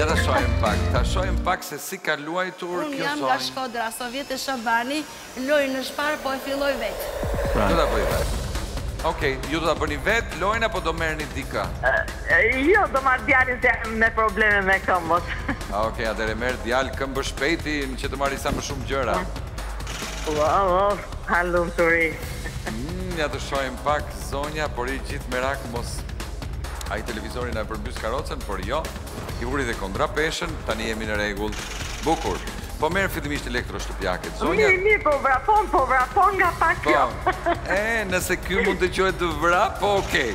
Ja ta shojmë pak se si ka luajtur kjo zonjë. Unë jam nga Shkodra, Sovjet e Shabani, lojë në shparë, po e filloj vetë. Do ta bëj vetë. Okej, ju do ta bëni vetë lojën apo do merrni dikë? Jo, do marr djalin se jam me probleme me këmbët. Okej, atëherë merr djalë këmbë shpejti që të marrë sa më shumë gjëra. Wow, halum turi. Ja të shojmë pak zonja, por i gjithë merak mos ai televizorin na përmbys karrocën, por jo. I uri dhe kondra peshën, tani jemi në rregull. Bukur. Po merr fillimisht elektroshtëpiaket. Zonja. Mirë, po vrapon nga pak kjo. Nëse ky mund të quhet të vrap, po okej.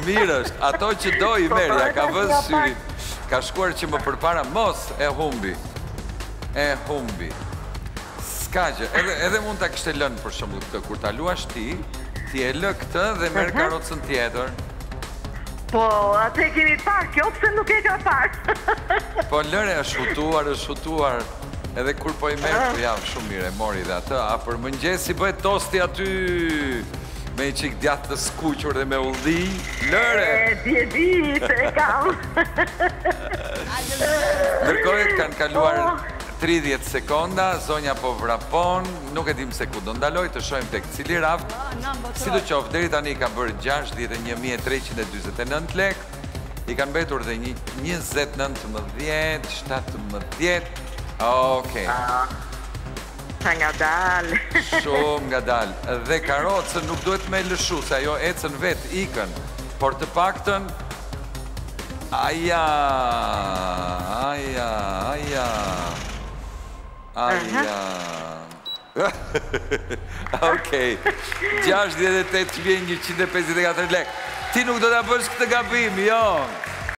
Mirë është, ato që do i merr, ja ka vënë syrin. Ka shkuar që më përpara mos e humbi. Ska gjë, edhe mund ta kishte lënë për shembull këtë kur ta luash ti e lë këtë dhe merr karrocën tjetër. Po, atë kemi parë, kjo pse nuk e ka parë. Po lëre, është hutuar. Edhe kur po i merr, jam shumë mirë, e mori dhe atë, a për mëngjes si bëhet tosti aty me i qik djathë të skuqur dhe me ulldi. Lëre! Di, se e kam. Ndërkohë kanë kaluar 30 sekonda, zonja po vrapon, nuk e dim se ku do ndaloj, të shojmë tek cili raft. Si do qoftë, deri tani ka bërë 61.349 lek, i kanë betur dhe 20, 19, 17, okej. Sa nga dalë. Shumë nga dalë. Dhe karrocën nuk duhet me lëshu, se ajo ecën vetë, ikën, por të paktën, aja. Okej, 68.154 lek. Ti nuk do ta bësh këtë gabim, jo.